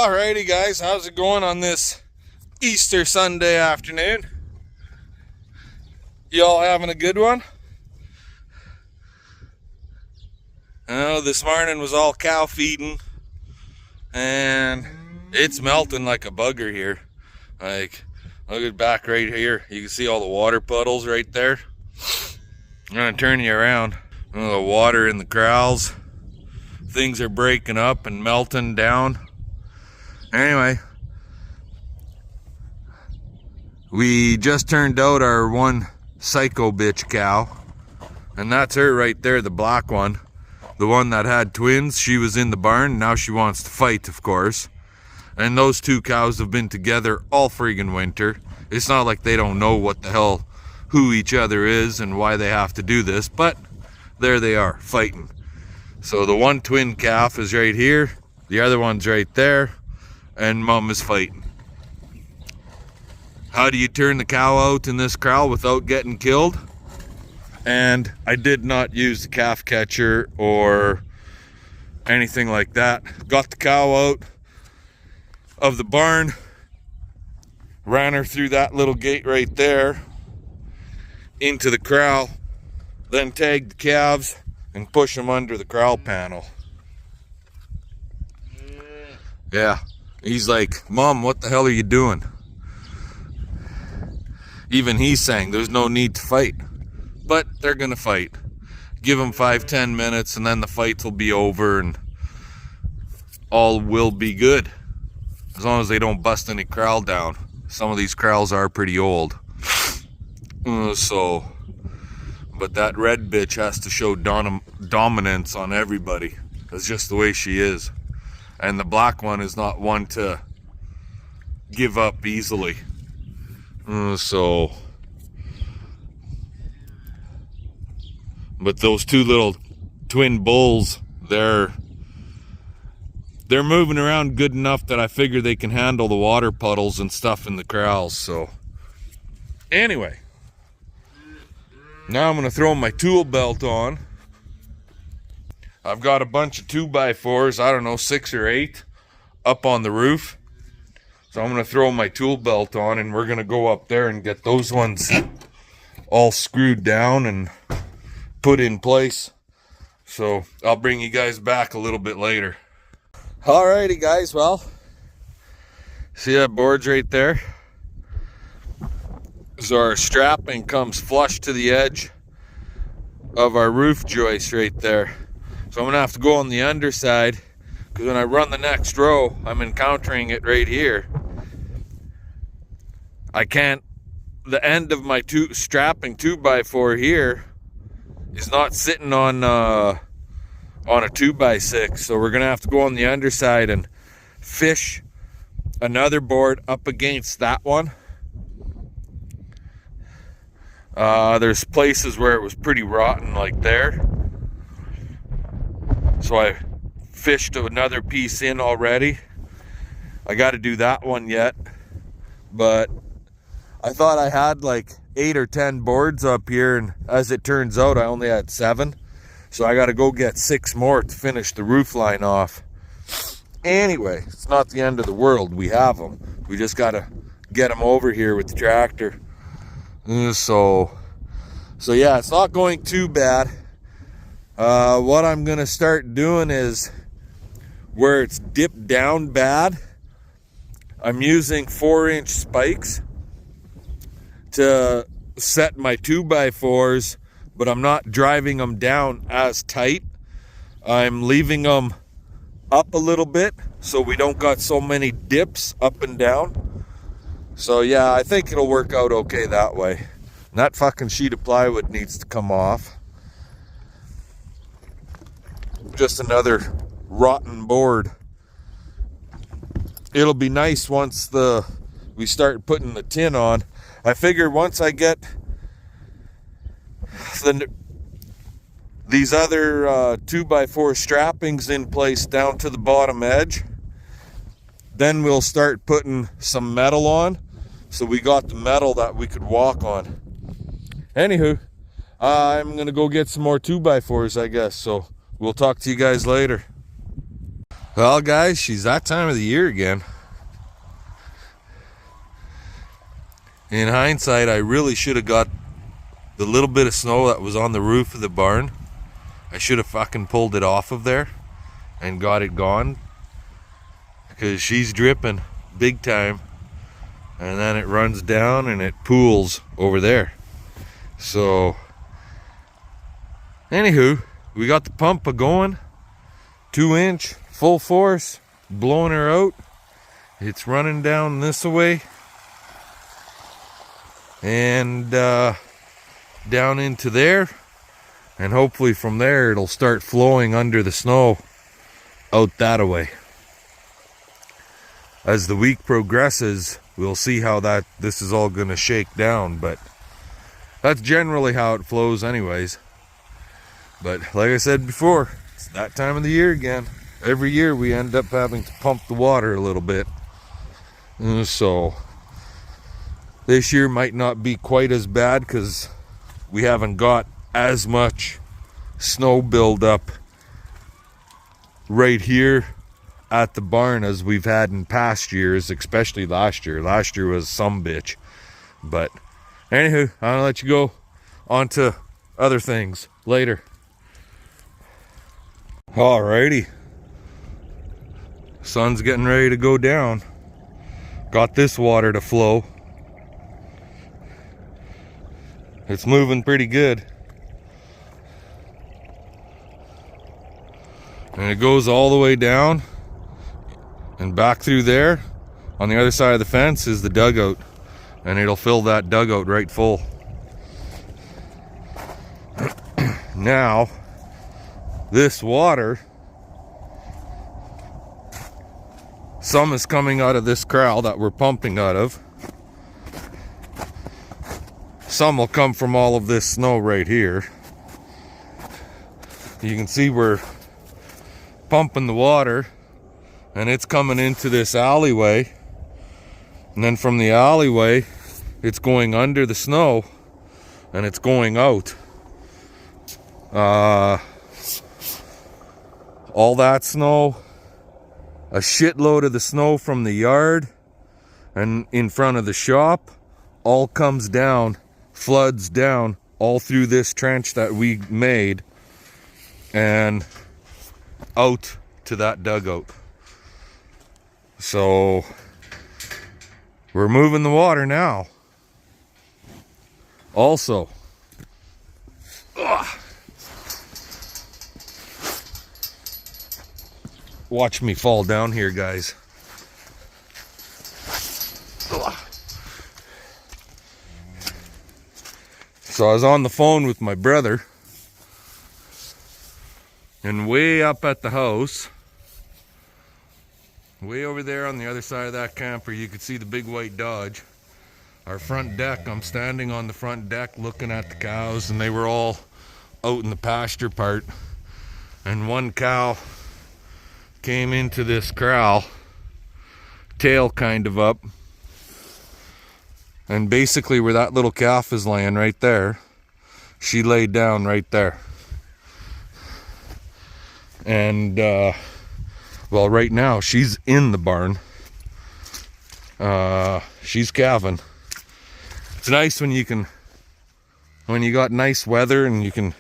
Alrighty guys, how's it going on this Easter Sunday afternoon? Y'all having a good one? Oh, this morning was all cow feeding and it's melting like a bugger here. Like, look at back right here. You can see all the water puddles right there. I'm gonna turn you around. Oh, the water in the corrals. Things are breaking up and melting down. Anyway, we just turned out our one psycho bitch cow, and that's her right there, the black one. The one that had twins, she was in the barn. Now she wants to fight, of course. And those two cows have been together all friggin' winter. It's not like they don't know what the hell, who each other is and why they have to do this, but there they are, fighting. So the one twin calf is right here, the other one's right there, and mom is fighting. How do you turn the cow out in this corral without getting killed? And I did not use the calf catcher or anything like that. Got the cow out of the barn, ran her through that little gate right there into the corral, then tagged the calves and push them under the corral panel. Yeah, he's like, Mom, what the hell are you doing? Even he's saying there's no need to fight. But they're gonna fight. Give them 5-10 minutes and then the fights will be over and all will be good. As long as they don't bust any corral down. Some of these corrals are pretty old. But that red bitch has to show dominance on everybody. That's just the way she is. And the black one is not one to give up easily. But those two little twin bulls, they're moving around good enough that I figure they can handle the water puddles and stuff in the corrals. So anyway, now I'm gonna throw my tool belt on. I've got a bunch of 2x4s, I don't know, 6 or 8 up on the roof. So I'm gonna throw my tool belt on and we're gonna go up there and get those ones all screwed down and put in place. So I'll bring you guys back a little bit later. Alrighty guys, well, see that board's right there? So our strapping comes flush to the edge of our roof joist right there. So I'm gonna have to go on the underside, because when I run the next row, I'm encountering it right here. I can't, the end of my strapping 2x4 here is not sitting on a 2x6, so we're gonna have to go on the underside and fish another board up against that one. There's places where it was pretty rotten like there, so I fished another piece in already. I got to do that one yet, but I thought I had like 8 or 10 boards up here, and as it turns out I only had 7, so I got to go get 6 more to finish the roof line off. Anyway, it's not the end of the world. We have them, we just got to get them over here with the tractor. So yeah, it's not going too bad. What I'm gonna start doing is, where it's dipped down bad, I'm using 4-inch spikes to set my 2x4s, but I'm not driving them down as tight. I'm leaving them up a little bit so we don't got so many dips up and down. So yeah, I think it'll work out okay that way. And that fucking sheet of plywood needs to come off. Just another rotten board. It'll be nice once we start putting the tin on. I figure once I get these other 2x4 strappings in place down to the bottom edge, then we'll start putting some metal on, so we got the metal that we could walk on. Anywho, I'm gonna go get some more 2x4s, I guess, so we'll talk to you guys later. Well, guys, she's that time of the year again. In hindsight, I really should have got the little bit of snow that was on the roof of the barn. I should have fucking pulled it off of there and got it gone, because she's dripping big time, and then it runs down and it pools over there. So anywho, we got the pump going, 2-inch full force, blowing her out. It's running down this way and down into there, and hopefully from there it'll start flowing under the snow out that way. As the week progresses, we'll see how this is all going to shake down, but that's generally how it flows anyways. But like I said before, it's that time of the year again. Every year we end up having to pump the water a little bit. So this year might not be quite as bad because we haven't got as much snow buildup right here at the barn as we've had in past years, especially last year. Last year was some bitch. But anywho, I'm gonna let you go on to other things later. Alrighty. Sun's getting ready to go down. Got this water to flow. It's moving pretty good. And it goes all the way down and back through there. On the other side of the fence is the dugout, and it'll fill that dugout right full. Now, this water, some is coming out of this corral that we're pumping out of. Some will come from all of this snow right here. You can see we're pumping the water, and it's coming into this alleyway, and then from the alleyway it's going under the snow and it's going out. All that snow, a shitload of the snow from the yard and in front of the shop, all comes down, floods down all through this trench that we made and out to that dugout. So we're moving the water now. Also, watch me fall down here, guys. So I was on the phone with my brother, and way up at the house, way over there on the other side of that camper, you could see the big white Dodge. Our front deck, I'm standing on the front deck looking at the cows, and they were all out in the pasture part. And one cow came into this corral, tail kind of up. And basically where that little calf is laying right there, she laid down right there. And well, right now she's in the barn. She's calving. It's nice when you got nice weather and you can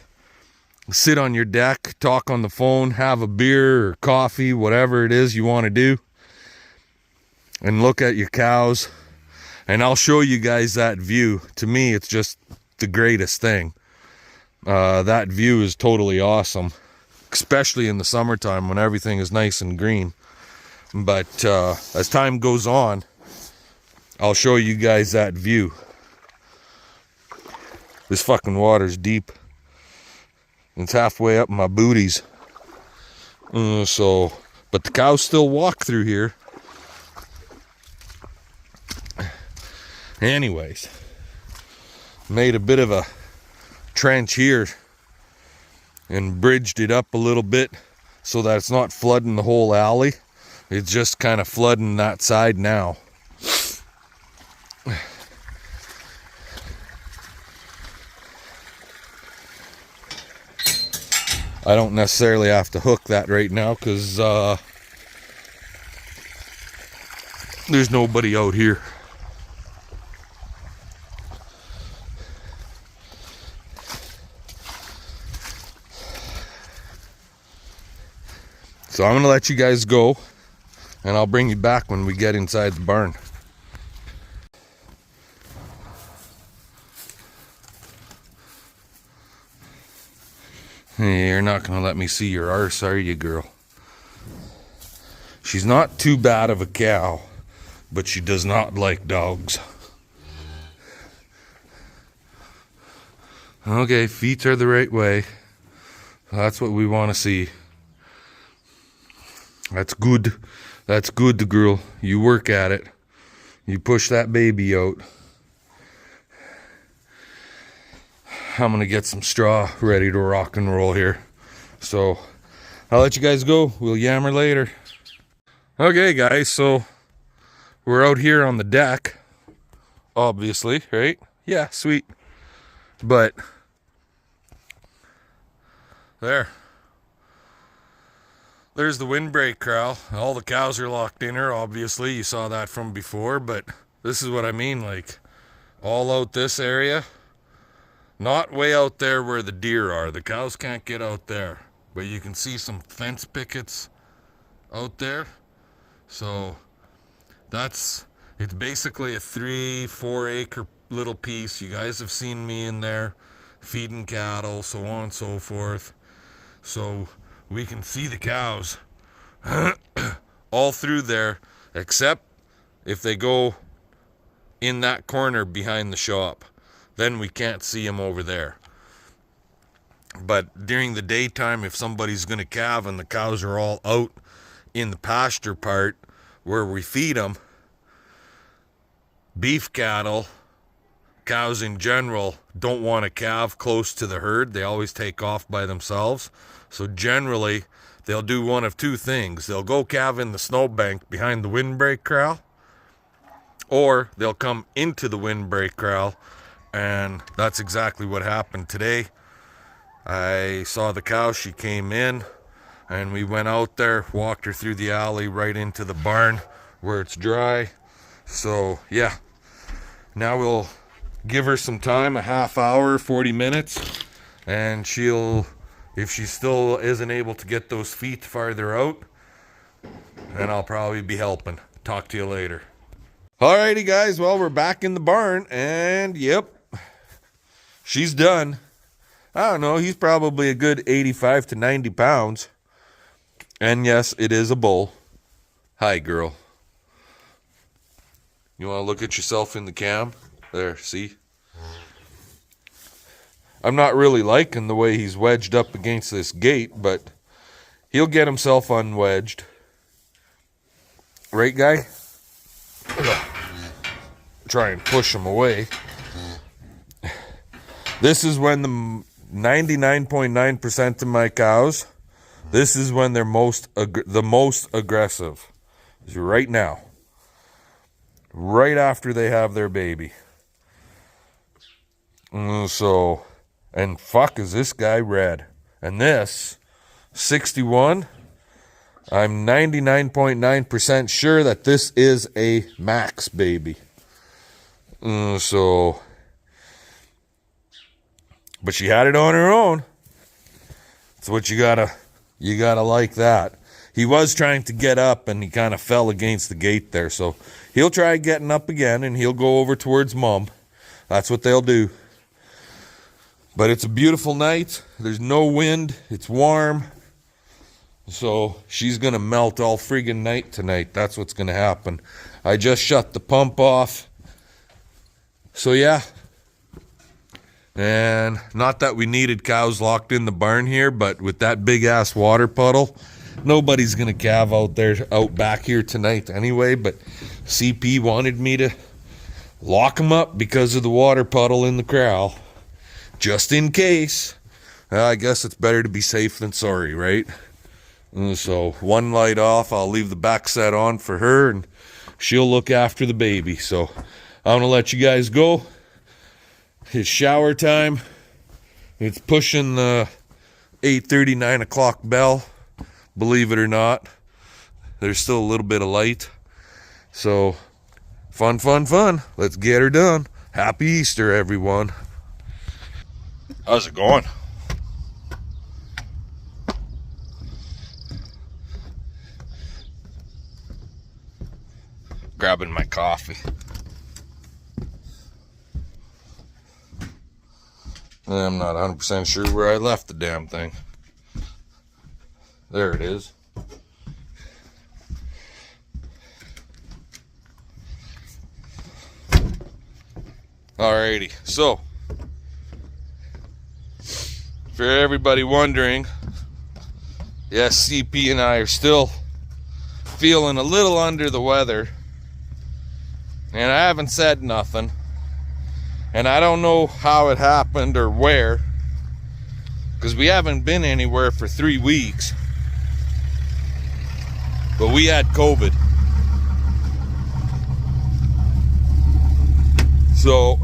sit on your deck, talk on the phone, have a beer or coffee, whatever it is you want to do, and look at your cows. And I'll show you guys that view. To me, it's just the greatest thing. That view is totally awesome, especially in the summertime when everything is nice and green. But as time goes on, I'll show you guys that view. This fucking water's deep. It's halfway up my booties. But the cows still walk through here. Anyways, made a bit of a trench here and bridged it up a little bit so that it's not flooding the whole alley. It's just kind of flooding that side now. I don't necessarily have to hook that right now because There's nobody out here. So I'm gonna let you guys go, and I'll bring you back when we get inside the barn. Hey, you're not gonna let me see your arse, are you, girl? She's not too bad of a cow, but she does not like dogs. Okay, feet are the right way. That's what we want to see. That's good. That's good, girl. You work at it. You push that baby out. I'm gonna get some straw ready to rock and roll here. So I'll let you guys go. We'll yammer later. Okay, guys, so we're out here on the deck, obviously, right? Yeah, sweet. But there's the windbreak corral. All the cows are locked in her, obviously. You saw that from before, but this is what I mean, like all out this area. Not way out there where the deer are. The cows can't get out there, but you can see some fence pickets out there. So it's basically a 3-4 acre little piece. You guys have seen me in there feeding cattle, so on and so forth. So we can see the cows all through there, except if they go in that corner behind the shop. Then we can't see them over there. But during the daytime, if somebody's going to calve and the cows are all out in the pasture part where we feed them, beef cattle, cows in general, don't want to calve close to the herd. They always take off by themselves. So generally, they'll do one of two things. They'll go calve in the snowbank behind the windbreak corral, or they'll come into the windbreak corral. And that's exactly what happened today. I saw the cow, she came in, and we went out there, walked her through the alley right into the barn where it's dry. So yeah, now we'll give her some time, a half hour, 40 minutes, and if she still isn't able to get those feet farther out, then I'll probably be helping. Talk to you later. Alrighty guys, well, we're back in the barn, and yep, she's done. I don't know, he's probably a good 85 to 90 pounds. And yes, it is a bull. Hi, girl. You want to look at yourself in the cam? There, see? I'm not really liking the way he's wedged up against this gate, but he'll get himself unwedged. Right, guy? Try and push him away. This is when the 99.9% of my cows, this is when they're the most aggressive. Right now. Right after they have their baby. So, and fuck is this guy red. And this, 61, I'm 99.9% sure that this is a Max baby. So, but she had it on her own. That's what you gotta like that. He was trying to get up and he kind of fell against the gate there. So he'll try getting up again and he'll go over towards mom. That's what they'll do. But it's a beautiful night. There's no wind. It's warm. So she's going to melt all friggin' night tonight. That's what's going to happen. I just shut the pump off. So yeah. And not that we needed cows locked in the barn here, but with that big ass water puddle, nobody's going to calve out back here tonight anyway. But CP wanted me to lock them up because of the water puddle in the corral. Just in case. I guess it's better to be safe than sorry, right? So one light off, I'll leave the back set on for her and she'll look after the baby. So I'm going to let you guys go. It's shower time. It's pushing the 8:30, 9 o'clock bell. Believe it or not, there's still a little bit of light. So, fun, fun, fun. Let's get her done. Happy Easter, everyone. How's it going? Grabbing my coffee. I'm not 100% sure where I left the damn thing. There it is. Alrighty, so for everybody wondering, yes, CP and I are still feeling a little under the weather, and I haven't said nothing, and I don't know how it happened or where, because we haven't been anywhere for 3 weeks, but we had COVID. So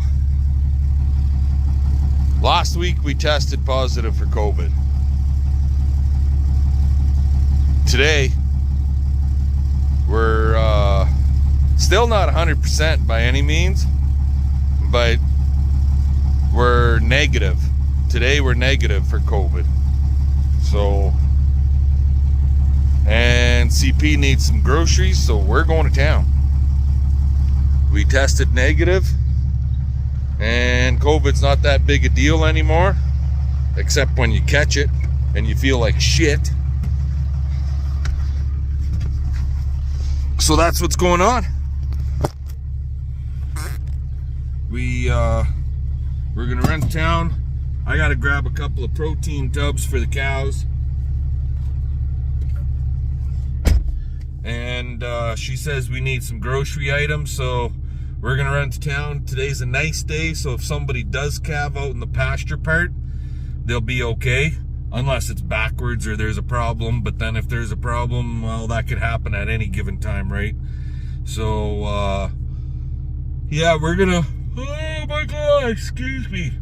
last week we tested positive for COVID. Today we're still not 100% by any means, but we're negative. Today we're negative for COVID. So, and CP needs some groceries, so we're going to town. We tested negative, and COVID's not that big a deal anymore, except when you catch it and you feel like shit. So that's what's going on. We're gonna run to town. I gotta grab a couple of protein tubs for the cows, and she says we need some grocery items, so we're gonna run to town. Today's a nice day, so if somebody does calve out in the pasture part, they'll be okay, unless it's backwards or there's a problem. But then if there's a problem, well, that could happen at any given time, right? So yeah, we're gonna, oh my god, excuse me,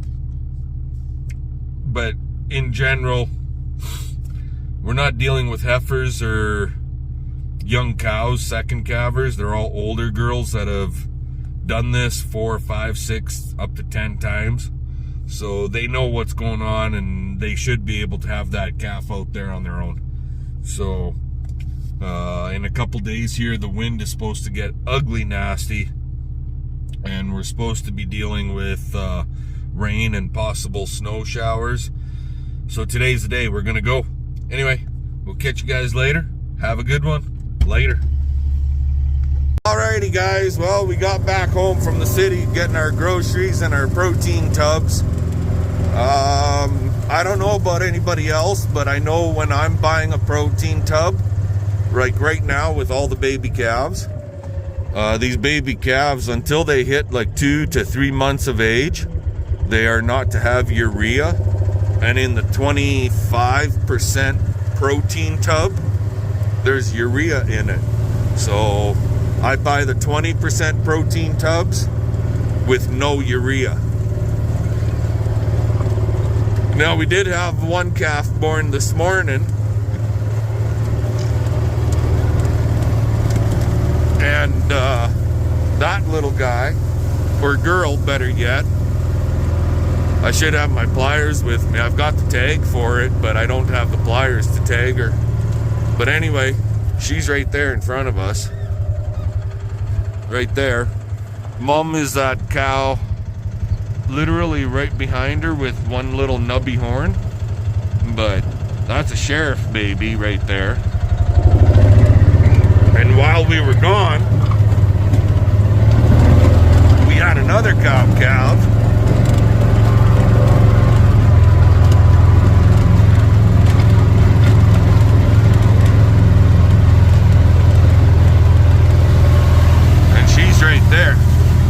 but in general, we're not dealing with heifers or young cows, second calvers. They're all older girls that have done this 4, 5, 6, up to 10 times. So they know what's going on, and they should be able to have that calf out there on their own. So in a couple days here, the wind is supposed to get ugly nasty, and we're supposed to be dealing with rain and possible snow showers. So today's the day we're gonna go. Anyway, we'll catch you guys later. Have a good one. Later. Alrighty guys, well, we got back home from the city getting our groceries and our protein tubs. I don't know about anybody else, but I know when I'm buying a protein tub, like right now with all the baby calves, these baby calves, until they hit like 2 to 3 months of age, they are not to have urea. And in the 25% protein tub, there's urea in it. So I buy the 20% protein tubs with no urea. Now, we did have one calf born this morning, and that little guy, or girl better yet, I should have my pliers with me. I've got the tag for it, but I don't have the pliers to tag her. But anyway, she's right there in front of us. Right there. Mom is that cow literally right behind her with one little nubby horn. But that's a sheriff baby right there. And while we were gone, we had another cow calve. Right there.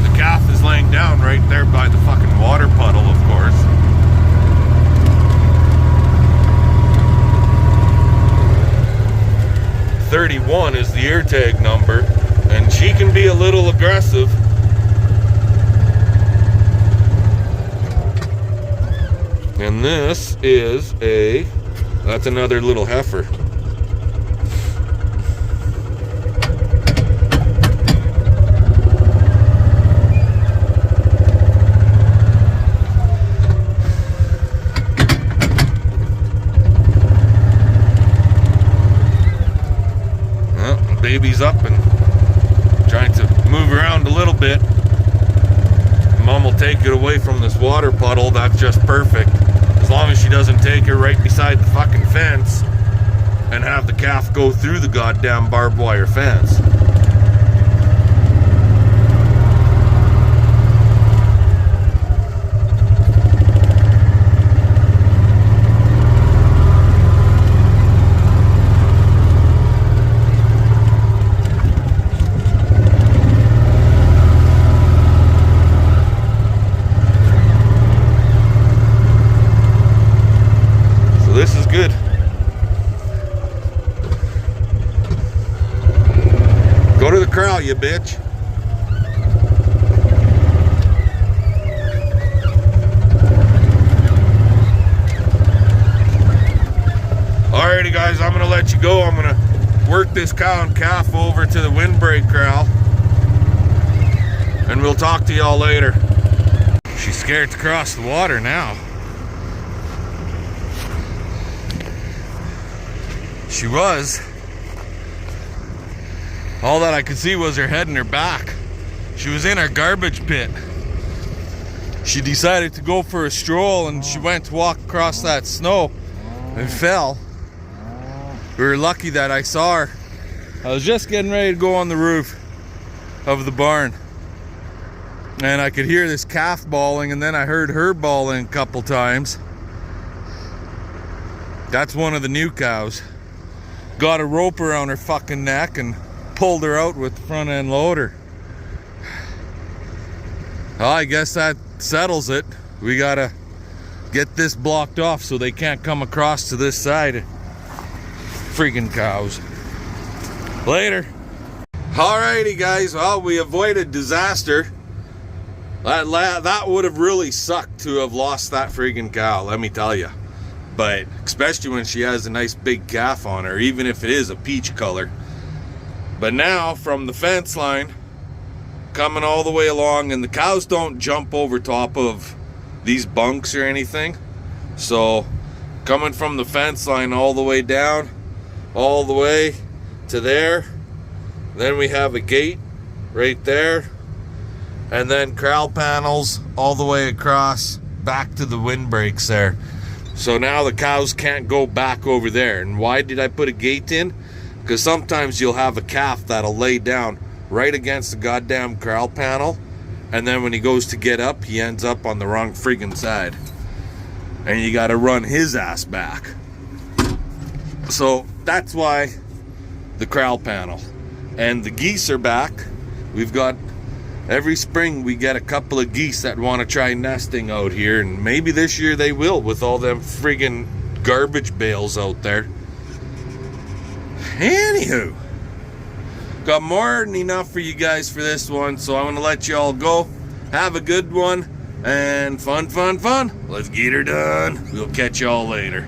The calf is laying down right there by the fucking water puddle, of course. .31 is the ear tag number, and she can be a little aggressive. And this is that's another little heifer. babies up and trying to move around a little bit. Mom will take it away from this water puddle. That's just perfect. As long as she doesn't take it right beside the fucking fence and have the calf go through the goddamn barbed wire fence. This is good. Go to the corral, you bitch. Alrighty guys, I'm gonna let you go. I'm gonna work this cow and calf over to the windbreak corral, and we'll talk to y'all later. She's scared to cross the water now. She was. All that I could see was her head and her back. She was in our garbage pit. She decided to go for a stroll and she went to walk across that snow and fell. We were lucky that I saw her. I was just getting ready to go on the roof of the barn, and I could hear this calf bawling, and then I heard her bawling a couple times. That's one of the new cows. Got a rope around her fucking neck and pulled her out with the front end loader. Well, I guess that settles it. We gotta get this blocked off so they can't come across to this side. Freaking cows. Later. Alrighty guys, well, we avoided disaster. That would have really sucked to have lost that freaking cow, let me tell you. But especially when she has a nice big calf on her, even if it is a peach color. But now from the fence line, coming all the way along, and the cows don't jump over top of these bunks or anything. So coming from the fence line all the way down, all the way to there. Then we have a gate right there. And then corral panels all the way across back to the windbreaks there. So now the cows can't go back over there. And why did I put a gate in? Because sometimes you'll have a calf that'll lay down right against the goddamn corral panel, and then when he goes to get up, he ends up on the wrong freaking side. And you gotta run his ass back. So that's why the corral panel. And the geese are back. We've got, every spring we get a couple of geese that want to try nesting out here, and maybe this year they will with all them friggin' garbage bales out there. Anywho, got more than enough for you guys for this one, so I'm gonna let you all go. Have a good one and fun. Let's get her done. We'll catch y'all later.